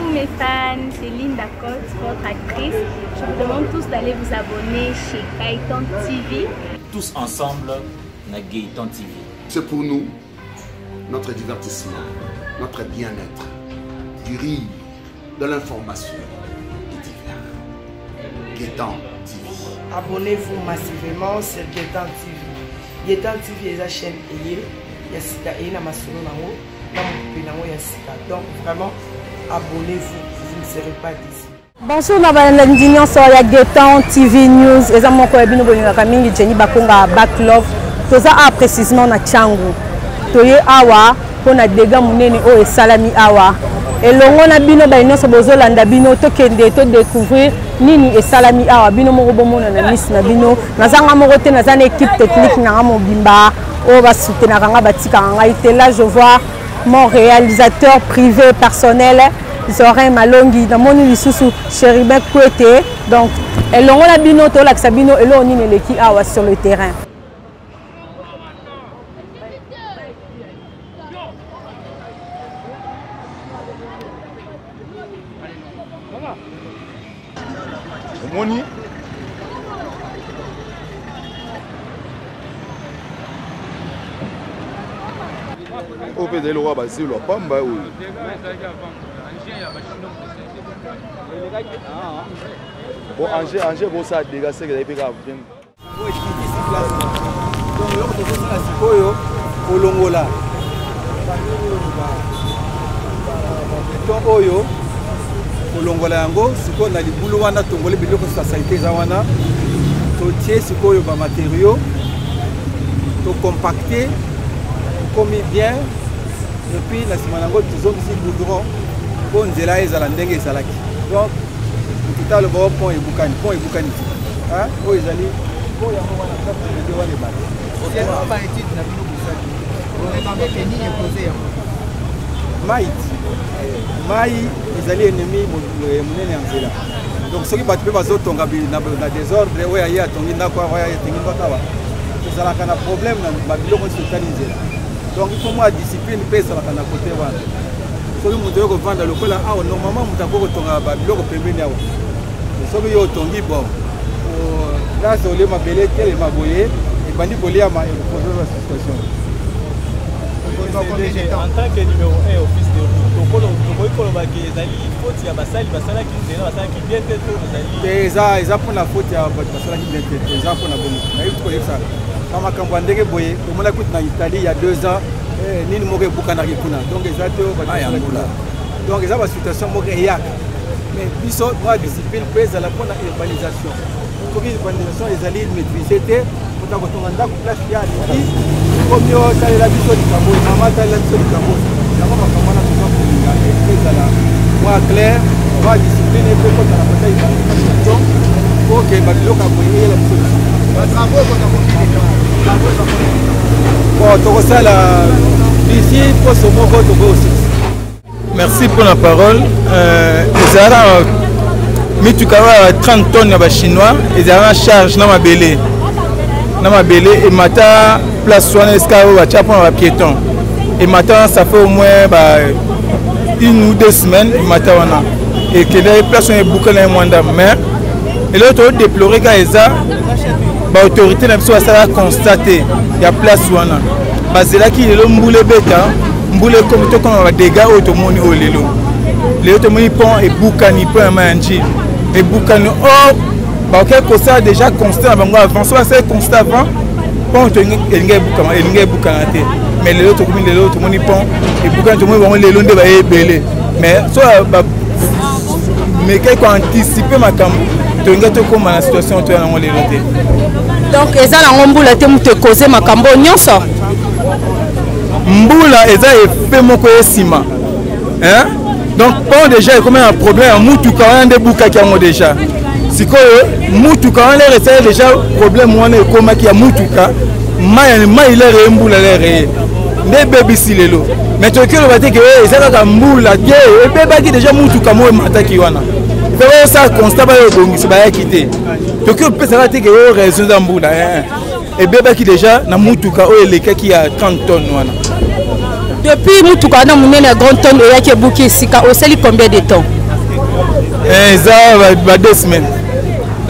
Bonjour mes fans, c'est Linda Cotte, votre actrice. Je vous demande tous d'aller vous abonner chez Gaëtan TV. Tous ensemble, on a Gaëtan TV. C'est pour nous, notre divertissement, notre bien-être, du rire, de l'information et divers. Gaëtan TV. Abonnez-vous massivement sur Gaëtan TV. Gaëtan TV est la chaîne et donc vraiment, abonnez-vous, vous ne serez pas déçus. Bonjour, je suis Gaëtan TV News. Je suis Jenny Bakonga Backlove. Tout ça précisément na Tchangu. Toye awa pour na dégâts munene o salami awa. Et longo na bino ba ino so bozolanda bino to kende to découvrir nini e salami awa bino moko bomona na miss na bino. Nazanga moko te nazana équipe technique na mobimba o ba soutenir nga batika nga ite là je vois mon réalisateur privé personnel Zorin Malongi na moni lisusu Cheribek Kwete. Donc et longo na bino to la sabino et lo nini leki awa sur le terrain. Moni au fait de l'Europe, c'est le Pamba ou bon, Angers, bon, ça dégage, c'est que les pégas viennent. Kolongola yango siko na libulu wana tongole biloko société za wana to tie siko yo ba matériaux to compacter comme bien et puis la sima nango tizongisi goudron po nzela ezala ndenge ezalaki donc tout le bon pont ebukani hein o ezali po yango wana kati de wana ba c'est pas étude na bino kusaki on est avec les lignes posées Maï, ils allaient ennemis monnaie en zéla. Donc ceux qui battent pas aux autres ont na désordre, ouais aïe atongi na quoi ouais atongi bakawa. C'est ça là qu'on a problème dans Babylone se taniser. Donc il faut moi discipline pèse ça là qu'on a côté voilà. Ceux qui montent au vendre le cola ah normalement mutako tonga Babylone pembeni awa. Ceux qui yo tongi bon. Là c'est le mabelé quel maboyé et bandi kolia ma poser la situation. En tant que numéro 1 office de route, ils apprennent la faute à ils apprennent la Italie il y a 2 ans, donc donc ils ont une situation mais moi discipline pèse à la bonne urbanisation. Pour l'urbanisation, les alliés maîtriser pour que place comme yo tali la biso likambo mama tali la biso likambo yango makambo na besoin pour les ezala moi clair va discipline et pour la bataille donc pour que babiloka boye la biso ba travaux bon to ça la ici pour ce mot to aussi. Merci pour la parole. Ezara mitukawa 30 tonnes ba chinois ezara charge na mabele. Et matin, place soignée, un piéton. Et matin, ça fait au moins 1 ou 2 semaines. Matin, et que les places sont bouclées dans moins mais et l'autre déploré quand ils ont l'autorité n'a pas constaté il y a place soignée. C'est là qu'il y a le mboulé bêta, mboulé comme tout comme un dégât automoni au lélo. Les automoni pont et boucani pont un manji et boucani oh. Quelque chose déjà constant avant, soit c'est constant avant, pont mais les autres communes, les autres monde pont et boucan tout le monde les longs de belé. Mais soit mais quelque anticiper ma cambo, tu as tout comme la situation tu as dans les lotés. Donc eza la mboula te mute causer ma cambo nyonso. Mboula eza fait moko esima. Hein? Donc pont déjà comme un problème mutu quand des bouca qui ont déjà. Sikoyo mutuka on les reste déjà problème on est comme qui a mutuka mai il est mbula les ne bébé silelo mais tu que le va dire que ça ka mbula tie et bébé qui déjà mutuka mo mataki wana c'est ça constat ba bongi c'est ba quitter tu que peut ça va dire que raison za mbula et bébé qui déjà na mutuka o eleka qui a 30 tonnes wana Depuis mutuka na munene grand ton oyaki buki sika osali combien de temps? Ça va 2 semaines.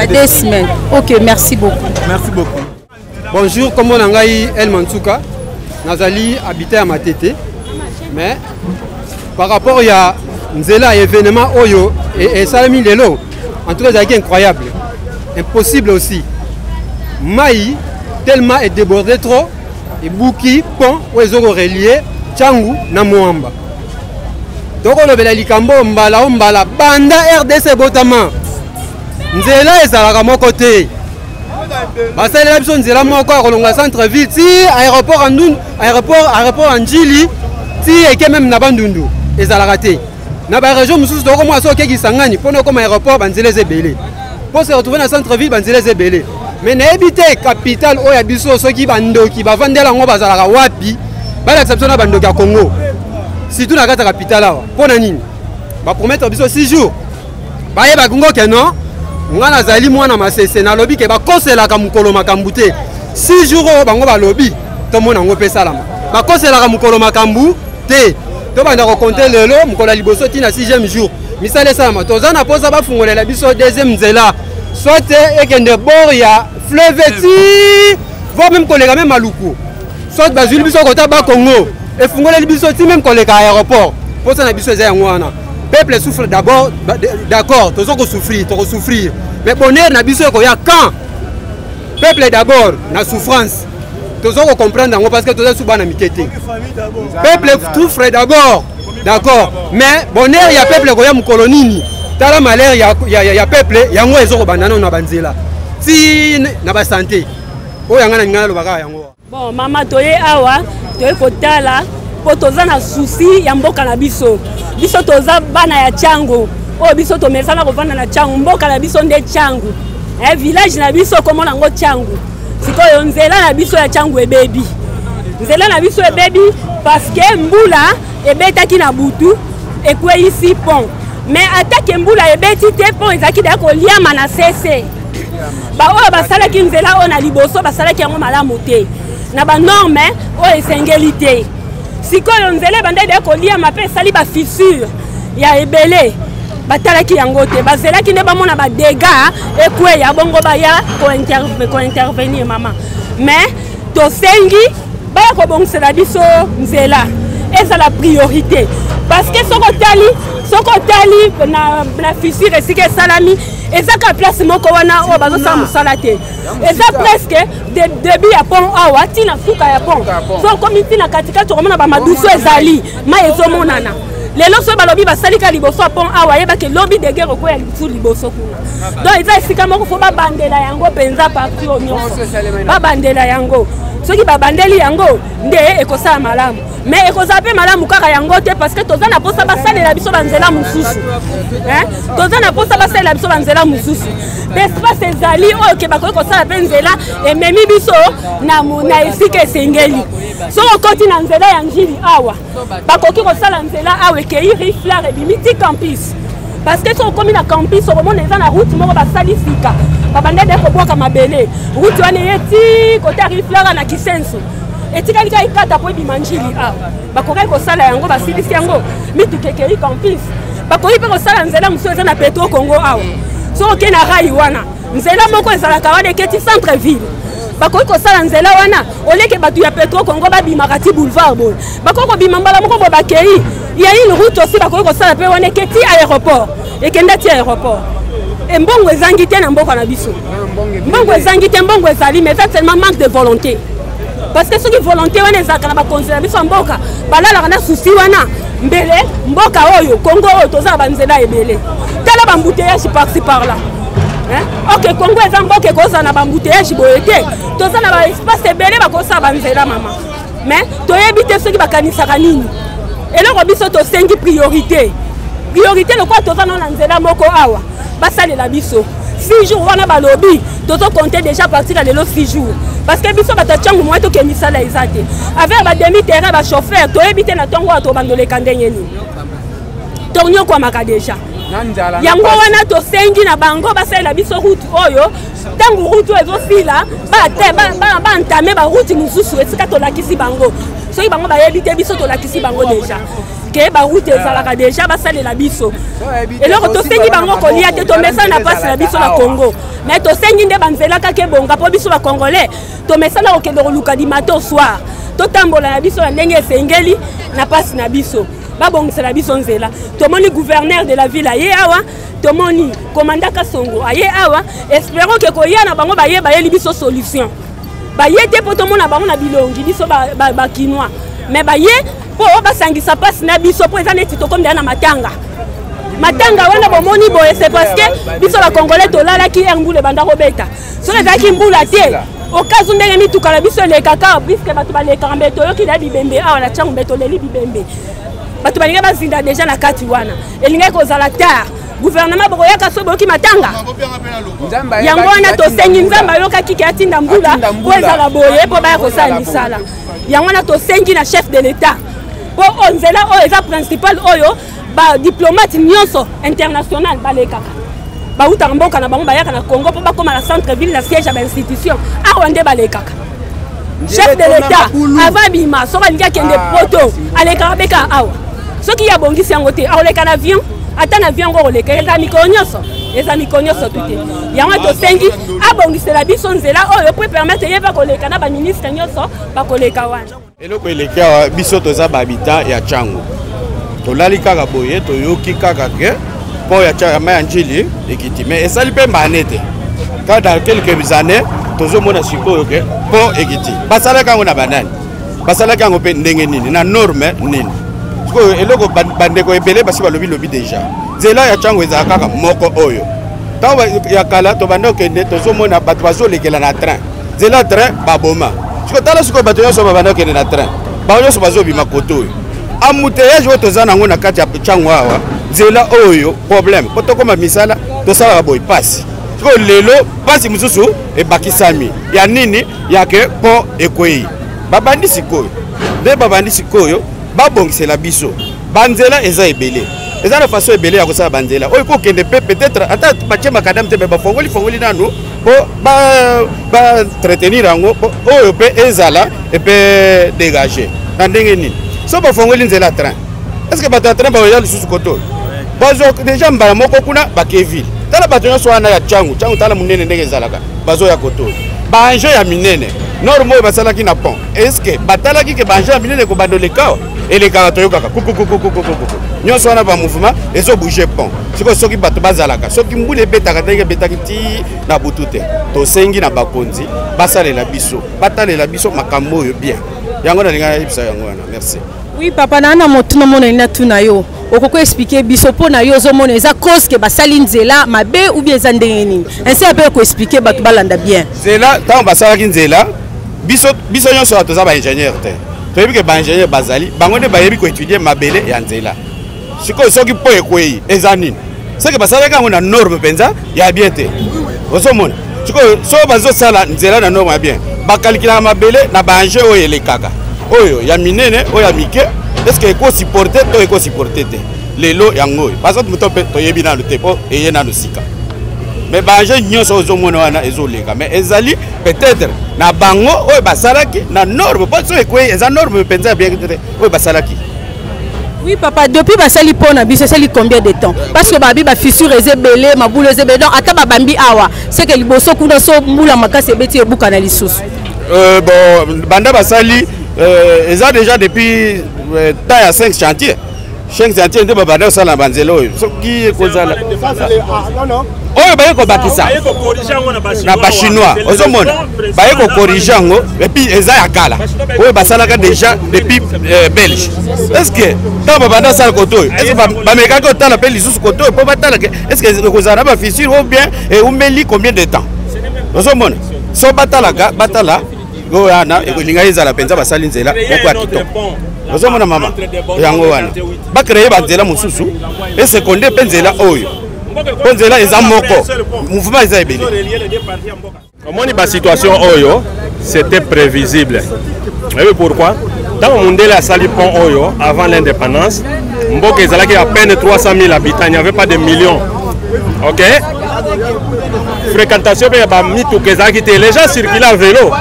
2 semaines. OK, merci beaucoup. Merci beaucoup. Bonjour, comment on a El Mantsuka? Nazali habité à Matete. Mais par rapport à Nzela événement Oyo et Salami Lelo, en tout cas c'est incroyable. Impossible aussi. Maï tellement est débordé trop et Bouki pont où ils ont relié Tchangu na Moamba. Donc on a likambo mbala banda RDC Botama. Nzela ezalaka mon côté. Basale la biso nzela moko kolonga centre ville ti aéroport Andundu aéroport Anjili ti eke même na Bandundu ezalaka te. Na ba région mususu to ko mo aso ke Kisangani pono ko aéroport banzela ezebele. Pour se retrouver dans centre ville banzela ezebele. Mais na habité capitale o ya biso soki bandoki ba vandela ngo bazalaka wapi ba l'exception na bandoki ya Congo. Surtout na kata capitale awa. Pona nini? Ba promettre biso 6 jours. Ba yeba Congo ke non. Ngana zali mwana masese na lobby ke ba koselaka mukolo makambu te 6 jours bango ba lobby to mona ngo pesa lama ba koselaka mukolo makambu te to banda ko compter lelo mukolo liboso tina 6e jour misale sama to zana poza ba fungolela biso 2e nzela soit ekende bord ya fleuve ti va même koleka même maluku soit ba zuli biso kota ba Congo e fungolela biso ti même koleka aéroport poza na biso za yango wana. Peuple souffre d'abord, d'accord, tous on souffrir. Mais bonheur n'a biso ko ya quand peuple d'abord na souffrance. Tous on comprendre parce que tous on souba na mikete. Peuple souffre d'abord, d'accord. Mais bonheur ya peuple ko ya mukolonini. Tala malheur ya peuple yango ezoko bandana na banzela. Si na ba santé. O yanga na ngalo baka yango. Bon mama toye awa, toye kotala po toza na souci ya mboka na biso. Biso toza bana ya Tchangu. O biso to mesana ko vanda na Tchangu, mboka na biso nde Tchangu. Village na biso komo nango Tchangu. Sikoyo nzela na biso ya Tchangu ebebi. Nzela na biso ebebi parce que mbula ebetaki na butu ekwe ici pont. Mais attaque mbula ebeti te pont ezaki da ko liama na CC. Ba o basala ki nzela o na liboso basala ki yango malamu te. Na ba norme o esengeli te. Sikoyo nzela banda da ko liama pe sali ba fissure ya ebele. Batalaki yango te bazelaki ne bamona ba dégâts ekwe ya bongo ba ya ko intervenir mama. Mais to sengi ba ko bongsela biso nzela. Eza la priorité parce que soko tali na fissure esike salami ezaka place moko wana o bazo sa musala te. Eza presque de début ya pont awa tina suka ya pont. So comme tina katika to komona ba maduso ezali ma ezomonana. Lelo so balobi basalika liboso pont awa yeba ke lobby de guerre ko ya liboso liboso kuna. Donc eza esika moko fo ba bandela yango penza parti onyoso. Ba bandela yango. Soki ba bandeli yango nde ekosala malamu. Mais ekozape malamu kaka yango te parce que toza na posa basalela biso banzela mususu. Toza na posa basalela biso banzela mususu. L'espace ezali oyo ke bakoki kosala pe nzela ememi biso na esika esengeli. So okoti na nzela ya njili awa bakoki kosala nzela awa ekei riflare ebimiti campus parce que so okomi na campus okomona eza na route moko basali sika babanda de kobwaka mabele route wana eyeti kote ya riflare na Kisenso etikali kaka ikata po ebima njili awa bakoki kosala yango basilisi yango mituka ekei campus bakoki mpe kosala nzela mosusu eza na Petro Congo awa so oke na rai wana nzela moko ezalaka wana eketi centre ville bakoki kosala nzela wana oleke batu ya Petro Congo babimaka ti boulevard boy bakoki kobima mbala moko bo bakei ya une route aussi bakoki kosala pe wana eketi aéroport ekenda ti aéroport mbongo ezangi te na mboka na biso mbongo ezangi te mbongo ezali mais c'est seulement manque de volonté parce que soki volonté wana ezalaka na bakonzi na biso mboka balalaka na susi wana mbele mboka oyo Congo oyo tozala banzela ebele tala bambouteillage par-ci par-là. Ok, Congo est en bas que na bambouteillage boyete. Toza na ba espace ebele bakosa banzela mama. Mais to éviter ceux qui bakanisaka nini. Et là biso to sengi priorité. Priorité le quoi toza na nzela moko awa. Basale la biso. 6 jours wana ba lobby. Toto compter déjà partir dans les 6 jours. Parce que biso batachangu moi to kenisa la izate. Avec ba demi terrain ba chauffeur to éviter na tongo to bandole kandenge ni. Tornyo kwa maka déjà. Yango wana to sengi na bango basala biso route oyo tangu route ezo fila ba entame ba route mususu esika to lakisi bango soki bango bayebi te biso tolakisi bango déjà ke baroute ezalaka déjà basalela biso eloko tosengi bango kolia te tomesana na mpasi na biso na Congo mais tosengi nde banzela kaka ebonga mpo biso bacongolais tomesana kokende koluka di matin au soir totambola na biso na ndenge esengeli na mpasi na biso babongisela biso nzela tomoni gouverneur de la ville aye awa tomoni commandant Kasongo aye awa espérons que koya na bango bayeli biso solution baye te po tomona bango na bilongi biso bakinois mais baye po basangisa mpasi na biso po eza neti tokomela na matanga wana bomoni boye c'est parce que biso bacongolais tolalaki mbula banda kobeta soki ezalaki mbula te okazu ndenge mituka na biso elekaka puisque bato balekaka mbe toyoki na bibembe awa na ntango mbe toleli bibembe bato balingi bazinda deja na kati wana elingaki kozala tard gouvernement bokoyaka so boyoki matanga yango wana tosengi nzambe ayokaki ke atinda mbula po ezala boye po baya kosala misala yango wana tosengi na chef de l'état po nzela oyo eza principal oyo badiplomate nyonso international balekaka bautaka mboka na bango bayaka na Congo po bakoma na centre ville na siège ya bainstitution awa nde balekaka chef de l'état avant bima soki alingi akende poto alekaka beka awa soki yabongisi yango te aoleka na avion ata na avion ngo oleka eza mikolo nyonso tute yango tosengi abongisela biso nzela oyo po permettre yeba koleka na baministre nyonso bakoleka wana eloko eleki awa biso toza bahabitant ya Tchango tolali kaka boye toyoki kaka ke mpo ya mai ya njili ekiti mais esali mpe mbane te kaka dans quelques années tozomona sikoyo ke mpo ekiti basalaki yango na banani basalaki yango mpe ndenge nini na norme nini sikoyo eloko bandeko ebele basi balobi deja nzela ya Tchango ezala kaka moko oyo ntango ya kala tobanda okende tozomona bato bazolekela na train nzela train baboma sikoyo tala sikoyo bato nyonso babanda okende na train bango nyonso bazobima koto oyo embouteillage oyo toza nango na kati ya Tchango awa nzela oyo problème po tokoma misala tosalaka boye pasi sikoyo lelo pasi mosusu ebakisami ya nini yake mpo ekwei babandi sikoyo nde babandi sikoyo babongisela biso banzela eza ebele eza na façon ebele ya kosala banzela oyo kokende mpe peut-être ata batie makadame te me bafongoli nanu mpo baentretenir yango oyo mpe ezala epe dégage na ndenge nini so bafongoli nzela ya train est-ce que bato ya train baoya lisusu koto bazo deja mbala moko kuna bakeville tala bato nyonso wana ya Tchango tala monene ndenge ezalaka bazoya koto baenje ya minene norme oyo basalaki na pont est-ce que batalaki ke baenje ya minene kobanda olekawa elekaka toyokaka nyonso wana bamouvement ezobouge pont sikoyo soki bato bazalaka soki mbula ebetaka ndenge ebetaki ti na butu te tosengi na bakonzi basalela biso batalela biso makambo oyo bien yango nalinga nayebisa yango wana merci. Oui papa na motuna mona ina tuna yo okoko expliquer biso po na yo zomona eza cause ke basali nzela mabe ou bien eza ndenge nini ainsi ape ko expliquer bato balanda bien nzela ntango basalaki nzela biso nyonso toza baingénieur te toyebi ke baingénieur bazali bango nde bayebi koétudie mabele ya nzela sikoyo soki mpo ekwei eza nini soki basalaki yango na norme mpenza ya bien te ozomona sikoyo so bazosala nzela na norme ya bien bakalikilaka mabele na baenje oyo elekaka oyo ya minene oyo ya mike eske ekosupporte to ekosupporte te lelo yango oyo parce que moto mpe toyebi nano te mpo eye nano sika mais baenje nyonso ozomona wana ezoleka mais ezali peut-être na bango oyo basalaki na norme mpo so ekwei eza norme mpenza ya bien te oyo basalaki. Oui papa, depuis basali pona biso sali combien de temps? Parce que babi ba fissure ezebele, maboule ezebele donc ata ba bambi awa, c'est que liboso kuna so mbula makase beti ebuka na lisusu. Bon banda basali eza déjà depuis temps ya 5 chantiers. 5 chantiers nde babanda osala banzela oyo. Soki ekozala. Oyo baye ko bakisa. Na ba chinois, ozomona. Baye ko corriger ngo et puis eza ya kala. Oyo basalaka déjà depuis Belge. Est-ce que tant babanda sala koto est-ce que ba meka ko tala pe lisusu koto po batala est-ce que ekozala ba fissure ou bien et umeli combien de temps? Ozomona. So batala wana ekolinga ezala penza basali nzela moko ya kitoko ozomona mama yango wana bakreye banzela mosusu esekonde mpe nzela oyo mpo nzela eza moko mouvement eza ebele omoni basituation oyo c'était prévisible. Et pourquoi? Dans Mundele asali pont oyo avant l'indépendance mboka ezalaki à peine 300 000 habitants, il n'y avait pas de millions. Ok, fréquentation, les gens circulaient à vélo.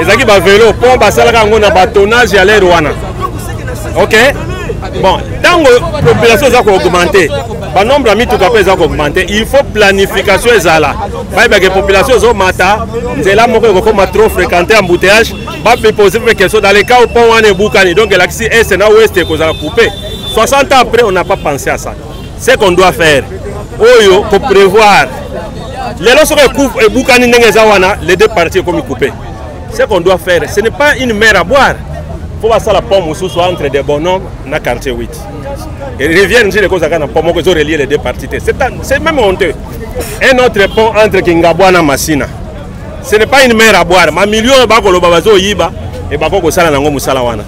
ezaki ba vélo pont basalaka ngo na batonnage ya l'air wana. OK? Bon, tango population za ko augmenter, ba nombre de mituka pe za ko augmenter, il faut planification ezala. Ba ba que population zo mata, nzela moko ko ma trop fréquenter embouteillage, ba peut poser une question dans les cas où pont wana bukani, donc l'axe est na ouest ko za couper. 60 ans après, on n'a pas pensé à ça. C'est qu'on doit faire. Oyo pour prévoir. Les lorsque et bukani ndengeza wana, les deux parties comme couper. C'est qu'on doit faire. Ce n'est pas une mer à boire. Il faut passer la pomme soit entre des bonhommes dans le quartier 8. Et reviennent sur les causes à la pomme qui ont relié les deux parties. C'est même honteux. Un autre pont entre Kingabouana et Massina. Ce n'est pas une mer à boire. Mais millions de bakolo babazo yiba et bakoko sala nango musala wana.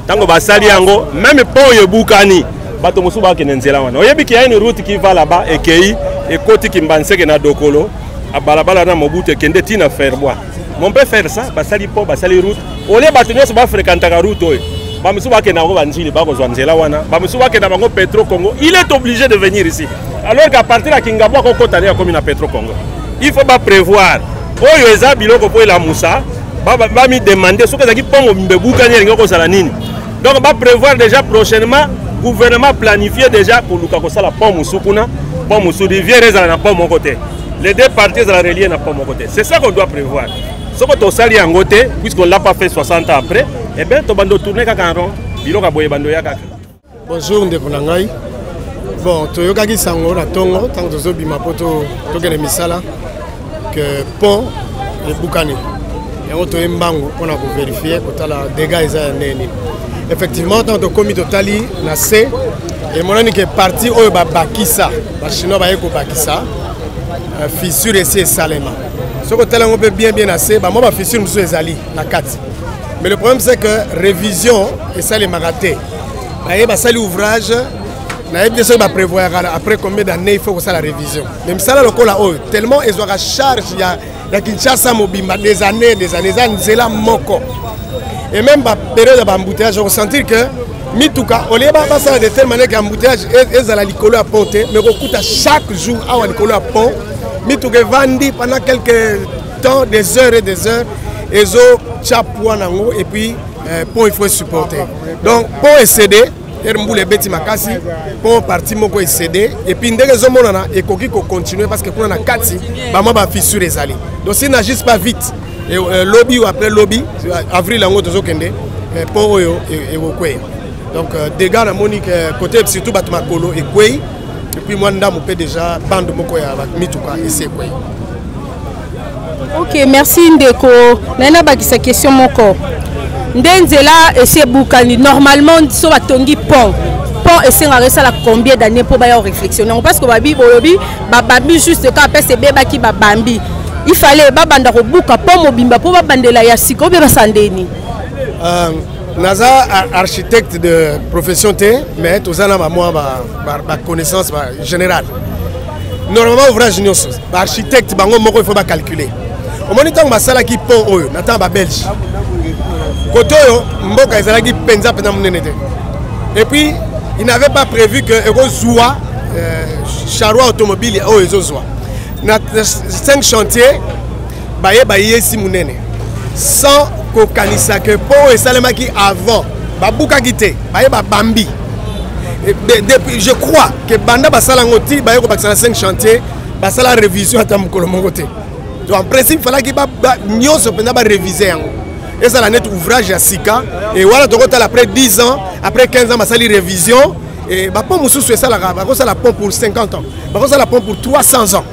Tango basali yango même pont yebukani bato musuba kenenzela wana. Oyebi qu'il y a une route qui va là-bas et qui et côté Kimbanseke na Dokolo à balabala na Mobutu kende tina faire boire. On peut faire ça, basali pont, basali route. On les bâtiments sont pas fréquentés la route. Bamusuba ke na ngo banjili ba ko zwanzela wana. Bamusuba ke na bango Petro Congo. Il est obligé de venir ici. Alors qu'à partir de Kingabwa ko kotani ya comme na Petro Congo. Il faut pas prévoir. Oyo eza biloko po la Moussa, ba mi demander ce que ça qui pont mbebuka ni ngoko sala nini. Donc ba prévoir déjà prochainement gouvernement planifié déjà pour luka ko sala pont musukuna, pont musu rivière ezala na pont mon côté. Les deux parties ezala reliées na pont mon côté. C'est ça qu'on doit prévoir. Ce que tu sali en côté, puisqu'on ne l'a pas fait 60 ans après, eh bien, tu vas tourner kaka rond, bilo ka boye bando ya kaka. Bonjour ndeko nangai. Bon, toyoka ki sango na tongo, tant tozo bima poto tokene misala que pont et bukani. Et on toye mbango pour vérifier que la dégâts est neni. Effectivement, tant que commis totali na C et mon ami qui est parti au bakisa, ba chinois ba eko bakisa, fissure ici Salema. Ce que on peut bien assez, bah moi ma fissure nous ezali na 4. Mais le problème c'est que révision et ça les maraté. Bah ça l'ouvrage, na bien sûr va prévoir après combien d'années il faut que ça la révision. Même ça là le là haut tellement ils aura charge il y a Kinshasa mobimba des années c'est là moko. Et même ba période d'embouteillage on sentir que mituka on les ba ça de telle manière qu'embouteillage ils à l'école à ponter mais on coûte à chaque jour à l'école à pont. Mituke vandi pendant quelques temps, des heures et des heures, et et puis pont il faut supporter. Donc pont est cédé, les bêtis makasi, pont parti moko est cédé, et puis dès que les hommes et koki continuer parce que pour on a 4 bah moi fissure les allées. Donc s'ils n'agissent pas vite, et lobby ou après lobby, avril en haut kende, pont oyo et okwe. Donc dégâts la monique côté surtout Batumakolo et Kwei. Et puis moi, je peux déjà bande mokoya avec mituka et c'est quoi. Ok, merci Ndeko. Nana bakisa question moko. Ndenzela et c'est bukani. Normalement, so batongi pont. Pont et c'est la combien d'années pour bailler réflexion. Parce que babi bolobi, babi juste quand après c'est beba qui babambi. Il fallait babanda ko buka pont mobimba pour babandela ya siko be basandeni. Naza architecte de profession T, mais tout ça n'a pas moi ma connaissance générale. Normalement ouvrage nous architecte bango moko il faut pas calculer. Au moment où basala qui pont oyo, n'attend pas belge. Koto yo mboka ezala qui penza pendant monenete. Et puis il n'avait pas prévu que ego zoua charroi automobile o ezo zoua. Na 5 chantiers baye si munene. Sans kokanisa que pont et salema qui avant babuka gité ba bambi depuis je crois que banda basala ngoti ba yoko bakisana 5 chantiers basala révision ata mukolo mongote donc en principe fallait que ba nyoso penda ba réviser yango et ça la net ouvrage à sika et voilà donc après 10 ans après 15 ans basali révision et ba pont mususu ça la pont pour 50 ans ba ça la pont pour 300 ans.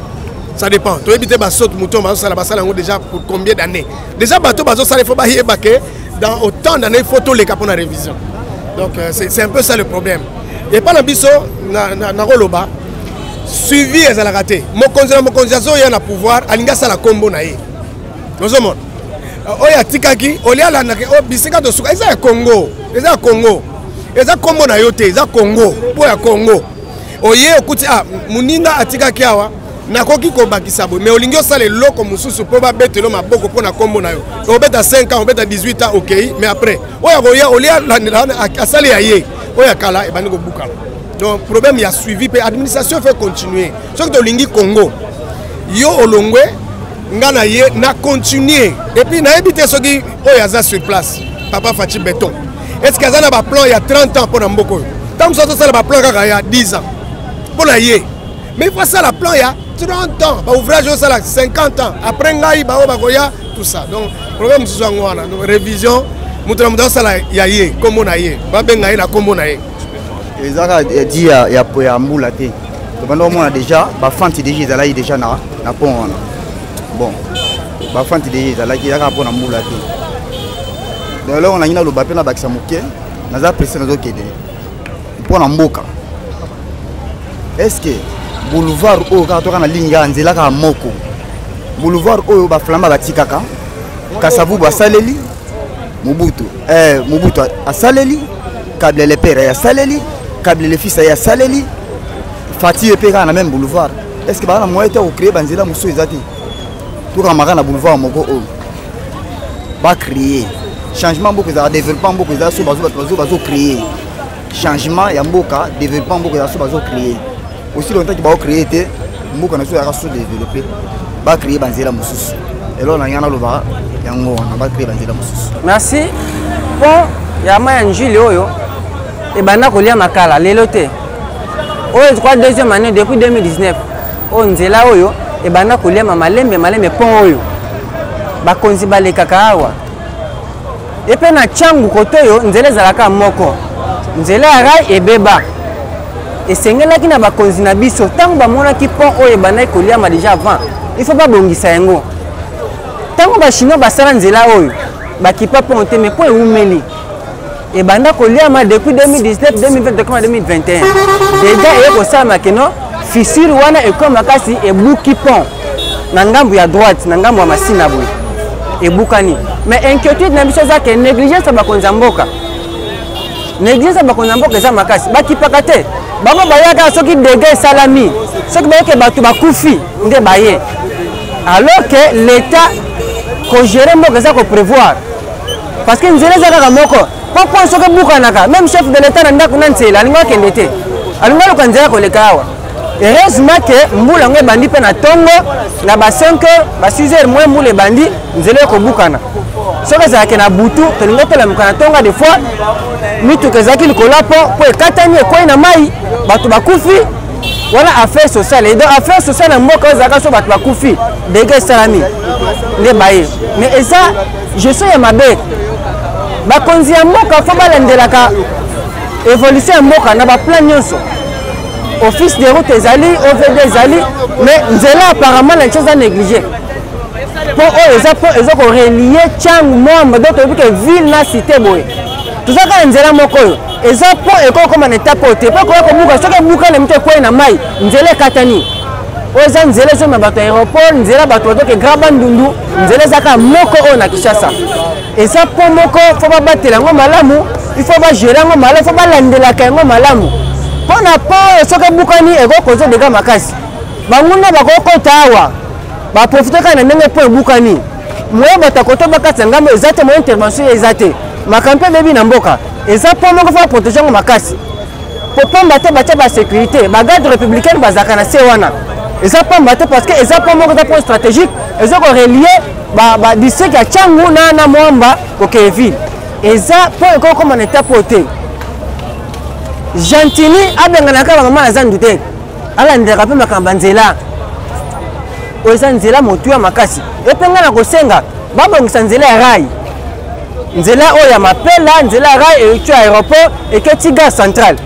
Ça dépend. Tu habites Bassot Mouton, déjà pour combien d'années? Déjà, bateau, ça il faut dans autant d'années, il faut tous les capons en révision. Donc, c'est un peu ça le problème. Et pas l'ambition, Naroloba, suivi et à la raté. Mon condition, il y a un pouvoir, Alinga Sala Combo Naï. Nous sommes. Oya Tikaki, Olia la Bisika de Souka, ils ont Congo. Ils ont Congo. Ils ont Combo Nayote, ils ont Congo. Oya Congo. Oye, écoute, Muninga Atikaki Awa. Nakoki ko bakisabo mais olingio sale loko mususu po ba betelo maboko pona kombo na yo obeta 5 ans obeta 18 ans OK mais après oya olia asale yaye oya kala e bani ko bukala donc problème il y a suivi pe administration fait continuer ce que olingi Congo yo olongwe ngana ye na continuer et puis na éviter ce qui oyaza sur place papa Fachi Béton est-ce que ça na ba plan il y a 30 ans pour na mboko tant que ça ba plan kaka il y a 10 ans pour na ye mais il faut ça la plan il y a 30 ans ba ouvrage ça la 50 ans après ngai ba o ba koya tout ça donc problème ce ngo wana révision mutra mutra ça la ya ye comme na ye ba benga ye na kombo na ye ezaka dit ya mbula te donc on a déjà ba fanti déjà na pont wana bon ba fanti déjà là qui a pona mbula te donc là on a ina lo ba pena bakisa moke naza presse nazo kede pona mboka est-ce que boulevard o ka toka na linga nzela ka moko boulevard o ba flamba batikaka kasavu ba saleli Mobutu a saleli Kable le père a saleli Kable le fils a saleli Fatih et Pera na même boulevard est-ce que ba na moyen au créer banzela muso ezati tout ramara na boulevard moko o ba créer changement beaucoup za développement beaucoup za so bazo créer changement ya mboka développement beaucoup za so bazo créer aussi longtemps que ba créer te mboka na so ya so développer ba créer banzela mususu elo na yana lo ba yango na ba créer banzela mususu. Merci. Bon, ya ma Njili oyo e bana kolia makala lelo te. Oyo je crois deuxième année depuis 2019. O nzela oyo e bana kolia malembe pont oyo. Ba konzi balekaka awa. Et puis na changu koto yo nzela zalaka moko. Nzela rai ebeba. Et sengelaki na ba konzi na biso tango ba mona ki pont oyo bana kolia ma déjà avant. Il faut pas bongisa yango. Tango ba chinois basala nzela oyo bakipa ponte mais po eumeli e banda koliama depuis 2019 2020 comme 2021 déjà e ko sama keno fissure wana e comme makasi e buki pont na ngambu ya droite na ngambu ya masina boy e bukani mais inquiétude na biso za ke négligence ba konza mboka za makasi bakipaka te bango bayaka soki dégâts salami soki bayeke batu bakufi nde baye alors que l'état ko gérer moko za ko prévoir parce que nzela za kaka moko papa soka buka naka même chef de l'état nda kuna ntsela alinga kende te alinga ko nzela ko lekawa heureusement que mbula ngwe bandi pe na tongo na ba 5h ba 6h moins mbula bandi nzela ko bukana soka za ke na butu to linga tela mukana tonga des fois mitu kezaki likolapo po ekatani ko na mai batu bakufi voilà affaire sociale et donc affaire sociale na mboka zaka so batu bakufi dégâts salami nde baye mais ça je suis ya mabe ba konzi ya mboka fo balendelaka évolution ya mboka na ba plan nyonso office de route ezali OVD ezali mais nzela apparemment la chose à négliger pour eux ko relier changu mwamba donc que ville na cité boy tout ça ka nzela moko eza po eko comme en étape te pas ko buka soki buka le mte ko na mai nzela katani oza nzela zo na bato aéroport nzela bato ke graba ndundu nzela zaka moko o na Kinshasa eza po moko fo ba batela ngo malamu il faut ba gérer ngo malamu fo ba landela ka ngo malamu pona po soki bukani eko kozo dega makasi banguna bakoko tawa ba profiter kana ndenge po bukani moyo batakoto bakatsa ngambo ezate mo intervention ezate makampe bebi na mboka eza po moko fa protéger ngo makasi po pomba te batia ba sécurité ba garde républicaine bazaka na se wana eza po mbate parce que eza po moko point stratégique eza ko relier ba district ya Changu na Mwamba ko Kevin eza po eko comme en état poté Gentili abengana ka mama na zandu te ala ndeka pe makamba nzela oza nzela motu ya makasi epenga na kosenga babongisa nzela ya rai nzela oyo ya mapela nzela ya rai etu aéroport eketi gare centrale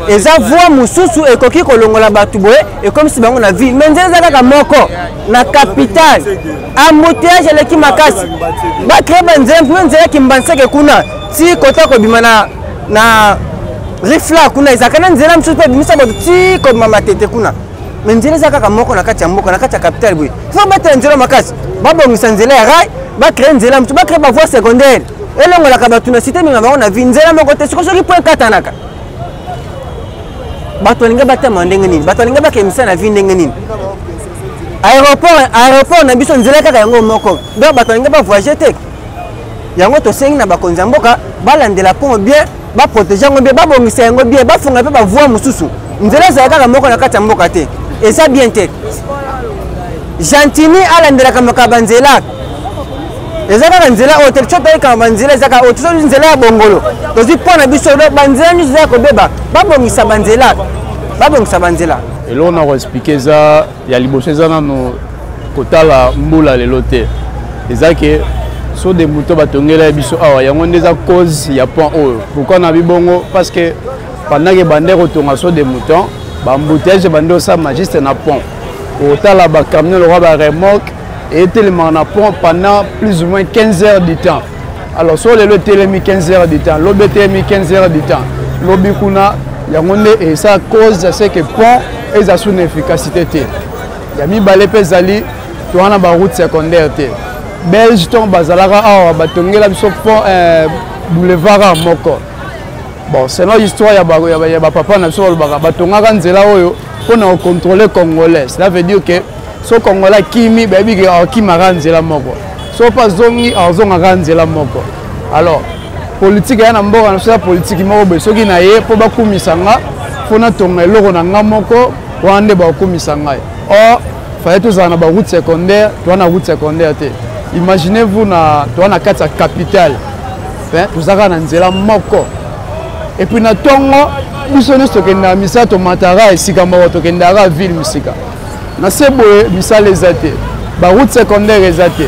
eza voie mususu ekoki kolongola batu boye ekomisi bango na ville mais nzela eza kaka moko na capitale embouteillage eleki makasi bakreye banzela mpe nzela kimbanseke kuna ti kota kobima na rifla kuna ezaka na nzela mosusu mpe ebimisa bato ti kobima matete kuna mais nzela eza kaka moko na kati ya mboka na kati ya capitale boye fo batela nzela makasi babongisa nzela ya rai bakreye nzela mosusu bakreye bavoie secondaire elongolaka bato na cité mema bango na ville nzela moko te soki po ekatanaka bato balinga batema ndenge nini bato balinga bakemisa na vie ndenge nini aéroport na biso nzela kaka yango moko donc bato balinga bavoyager te yango tosengi na bakonzi ya mboka balandela pongo bien baprotéger yango bien babongisa yango bien bafunga mpe bavoie mosusu nzela ezala kaka moko na kati ya mboka te eza bien te Gentini alandelaka makaba nzela ezaka nzela hotel choto ekamba nzela ezaka hotel nzela ya bongolo tozi pona biso banzela nyuso za kobeba babongisa banzela eloko na koexplike eza ya liboso eza nano kotala mbula lelo te eza ke so de moto batongela biso awa yango nde eza cause ya point oyo pourquoi na bibongo parce que pendant que bande kotonga so de mouton bambouteillage bande osama juste na pont otala bacamion le roi remorque et tellement na pont pendant plus ou moins 15 heures du temps. Alors sur le télémi 15 heures du temps, l'obé télémi 15 heures du temps, l'obé kuna yangonde et ça cause c'est que pont et ça son efficacité té. Yami balé pezali to wana ba route secondaire té. Belge ton bazalaka awa batongela biso pont boulevard moko. Bon, c'est notre histoire ya papa na biso batongaka nzela oyo pona contrôler congolais. Cela veut dire que so Congolais kimi baby ki akimaka nzela moko so pa zongi azongaka nzela moko. Alors politique ya na mboka na so politique moko be soki na ye po bakumisa nga fona tonga eloko na nga moko wande bakumisa ngai. Or fallait tozala na ba route secondaire to na route secondaire te. Imaginez-vous na to na kati ya capitale tozaka na nzela moko et puis na tongo biso nyonso tokenda misa tomatara esika moko tokendaka ville misika na seboye misala eza te baroute secondaire eza te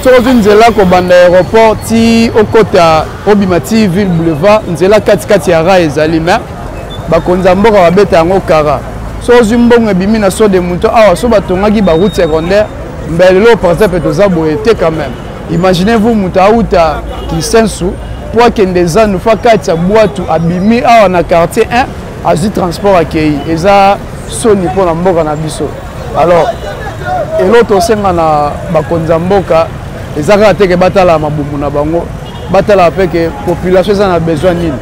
soki nzela kobanda aéroport ti okota obima ti ville boulevard nzela katikati ya rai ezali me bakonza mboka babeta yango kara so ozwi mbongo ebimi na so de moto awa so batongaki baroute secondaire mbelelo par exemple toza boye te quand même. Imaginez-vous moto auta Kisensu po akende zanu fa kati ya bwatu abimi awa na quartier 1 azwi transport akei eza soni mpona mboka na biso. Alors eloko tosenga na bakonza mboka ezaka teke batala mabumu na bango batala pe ke population eza na besoin nini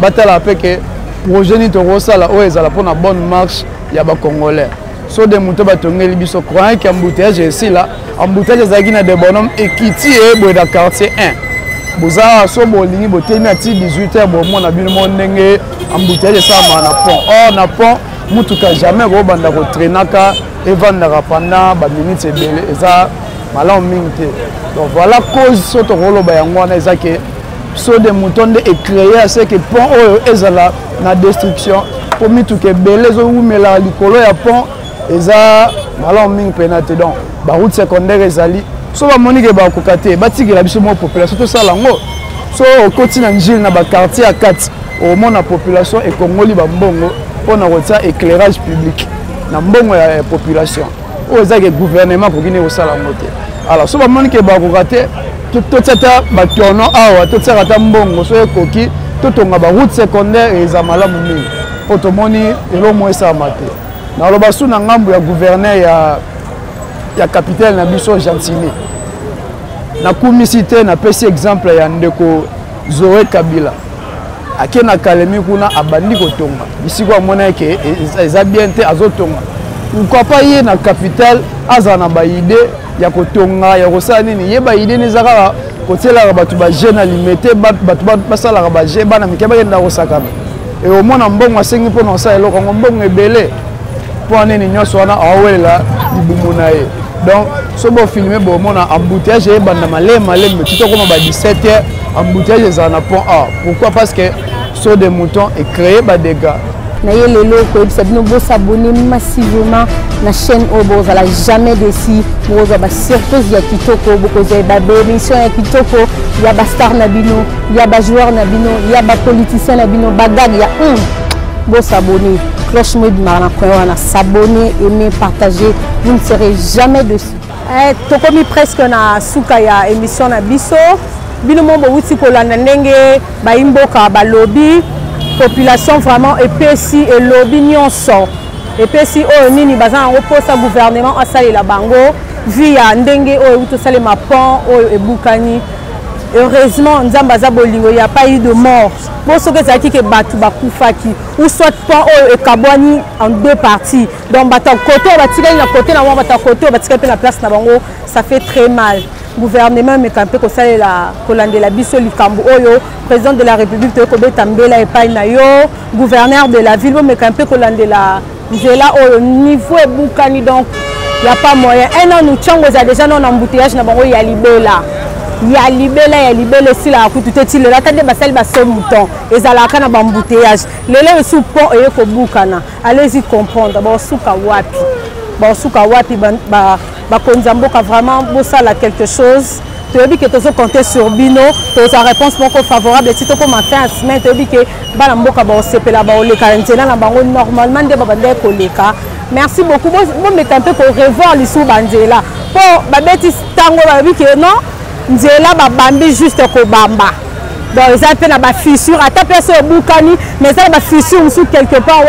batala pe ke projet ni tokosala oyo ezala mpona bonne marche ya bakongolais. So de moto batongeli biso croyant que embouteillage esila embouteillage ezalaki na de bonhomme ekiti eboye na quartier 1 boza so bolingi botemi ati 18h bomona bino mo ndenge embouteillage esalama na pont. Or na pont mutuka jamais kobanda kotrenaka evandaka pendant baminute ebele eza malamu mingi te. Donc voilà cause so tokoloba yango wana eza ke so de moto nde ecréé ase ke pont oyo ezala na destruction po mituka ebele ezowumela likolo ya pont eza malamu mingi pena te. Donc baroute secondaire ezali so bamoni ke bakoka te batikela biso mo population tosala yango so okoti na njili na bakartier ya kati omona population ekongoli bambongo mpona kotia éclairage public na mbongo ya population oyo eza ke gouvernement kokini kosala yango te. Alors so bamoni ke bakoka te totiata bakiono awa totiaka ta mbongo so ekoki totonga baroute secondaire eza malamu mingi mpo tomoni elomo esalama te. naloba su na ngambu ya gouverneur ya capitale na biso Gentini nakumisi te napesi exemple ya ndeko Zoé Kabila ake na Kalemi kuna abandi kotonga bisiko amona ke eza bien te azotonga pourquoi pas ye na capitale aza na baide ya kotonga ya kosala nini ye baide nezaka kotelaka bato ba jeune alimete bato basalaka ba jeune bana mike bakenda kosakama e omona mbongo asengi mpona kosala eloko yango mbongo ebele mpo nini nyonso wana awelela libumu na ye. Donc so bofilme bomona embouteillage eyebanda maleme tutokoma ba 17h embouteillage ezala na pont A. Pourquoi? Parce que so de mouton est créé ba dégâts. Naye lelo ko ebisa bino bo s'abonner massivement na chaîne Obozala jamais déçu boza ba surprise ya kitoko bokoza ba émission ya kitoko ya ba star na bino ya ba joueur na bino ya ba politicien na bino bagag ya bo s'abonner cloche moi marana koyana s'abonner aimer partager vous ne serez jamais déçu. Tokomi presque na suka ya émission na biso bino mombo wuti kolanda ndenge ba imboka ba lobby population vraiment epesi et lobby nyonso epesi oyo nini baza yango posa gouvernement asalela bango via ndenge oyo utosalema pont oyo ebukani. Heureusement nzambe aza bolingo ya pas eu de mort bo soki ezalaki ke bato bakufaki ou soit pont oyo ekabwani en deux parties donc bato côté batikali na côté na mwa bato côté batikali pe na place na bango ça fait très mal. Gouvernement mekampe kosalela kolandela biso likambo oyo président de la république to kobeta mbela epai na yo gouverneur de la ville mekampe kolandela nzela oyo niveau ebukani donc il n'y a pas moyen. Un an, nous avons déjà un embouteillage, il y a libella. Il y a libella, si la route est là, il y a des moutons. Et ça a un embouteillage. Les lèvres sous pont et le boukana. Allez-y comprendre. Bon, souka wapi. Bon, souka wapi, konzamboka vraiment, ça là quelque chose. Tu as dit que tu as compté sur Bino, tu as une réponse favorable. Si tu as commencé à semaine, tu as dit que Balamboka va se la normalement de merci beaucoup. Moi, je suis un peu pour revoir les sous Banzela. Pour Babeti Tango, que non, Nzela Babambi juste au Bamba. Donc, ils ont fait la fissure. À ta place au Boukani, mais ça va fissure sous quelque part.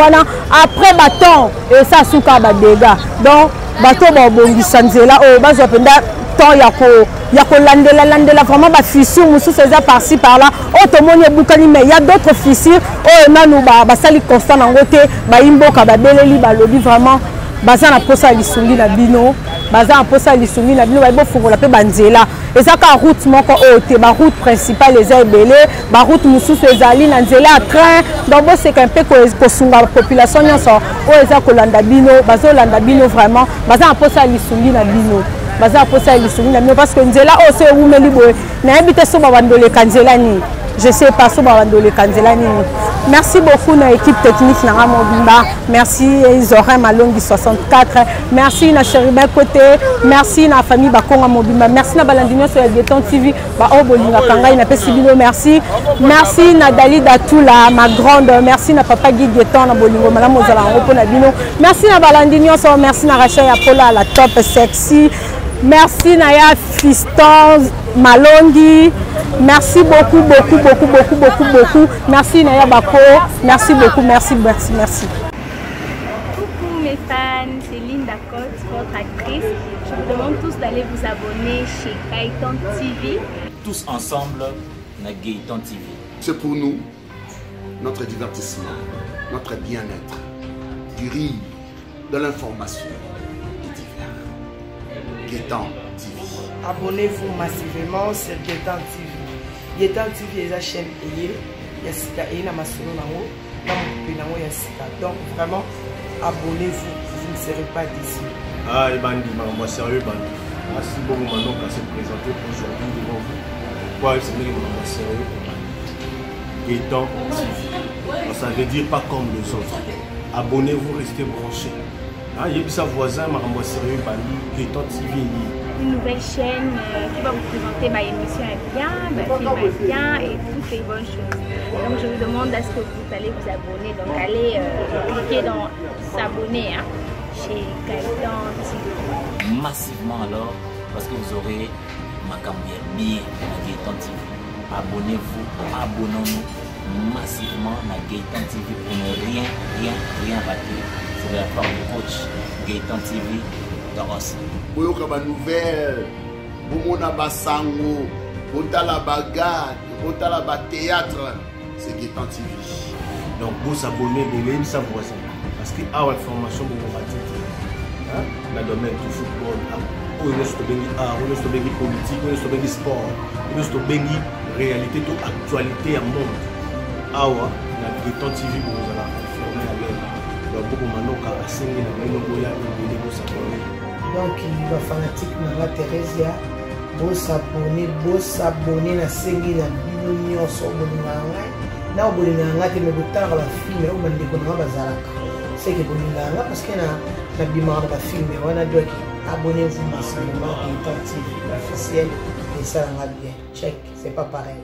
Après, bâton, et ça sous des dégâts. Donc, bateau Babongi Sanzela, oh, bah, temps il y a landela vraiment ba fissure musu c'est par-ci par-là automoni bukani mais il y a d'autres fissures oh nanu ba sali constant na ngote ba imboka ba beleli ba lobi vraiment baza na posa lisungi na bino baza na posa lisungi na bino ba bo fungola pe banzela ezaka route moko o te ba route principale eza ebele ba route musu ezali na nzela à train donc bo c'est un peu ko sunga population nyonso o eza ko landa bino bazo landa bino vraiment baza na posa lisungi na bino baza posa lisuni parce que nzela o se umeli boy na habite so babandole kanzela ni je sais pas so babandole kanzela ni merci beaucoup na équipe technique na Mobimba merci Zorin Malongi 64 merci na Chéribin côté merci na famille Bakonga Mobimba merci na Balandinyo sur Géton TV ba obolinga kangai na pesibino merci na Dalida Tula ma grande merci na papa Guy Géton na bolingo malamu zala ngopo na bino merci na Balandinyo so merci na Rachel Apollo à la top sexy. Merci Naya Fiston Malongi. Merci beaucoup. Merci Naya Bako. Merci beaucoup. Merci. Coucou mes fans, c'est Linda Cote, votre actrice. Je vous demande tous d'aller vous abonner chez Gaëtan TV. Tous ensemble, na Gaëtan TV. C'est pour nous, notre divertissement, notre bien-être, du rire, de l'information. Gaëtan TV. Abonnez-vous massivement sur Gaëtan TV. Gaëtan TV est la chaîne et il y a Sika et il y a Masolo Nango, il y a Sika. Donc vraiment, abonnez-vous, vous ne serez pas déçus. Ah, et Bandi, moi sérieux, Bandi. Merci beaucoup maintenant qu'à se présenter aujourd'hui devant vous. Pourquoi c'est mieux que sérieux Gaëtan TV. Ça veut dire pas comme les autres. Abonnez-vous, restez branchés. Ah, il y a sa voisin, moi sérieux, Bandi, Gaëtan TV. Une nouvelle chaîne qui va vous présenter ma émission est bien, ma film est bien et toutes les bonnes choses. Donc je vous demande à ce que vous allez vous abonner. Donc allez cliquer dans s'abonner chez Gaëtan TV. Massivement alors, parce que vous aurez ma campagne bien à Gaëtan TV. Abonnez-vous, abonnons-nous massivement à Gaëtan TV pour ne rien rater. C'est la part du coach Gaëtan TV. Boyoka ba nouvelle, bomona basango, botala bagarre, botala ba théâtre, c'est Gaëtan TV. Donc vous abonnez, vous sa voisin. Parce que à information vous ratez. Dans le domaine du football, on est sur le art, on est sur le politique, on est sur le sport, on est sur le réalité, toute actualité à monde. Ah ouais, la Gaëtan TV vous allez informer à l'aide. Donc beaucoup maintenant qu'à assigner la même boya et de vous abonner. Donc il va fanatique dans la Thérèse, vous s'abonner na sengi na bino nyonso bolinganga na bolinganga te me botala la film ou bande ko na bazalaka c'est que bolinganga parce que na bimara ba film wana doit abonnez-vous massivement Gaëtan TV officiel et ça va bien check c'est pas pareil.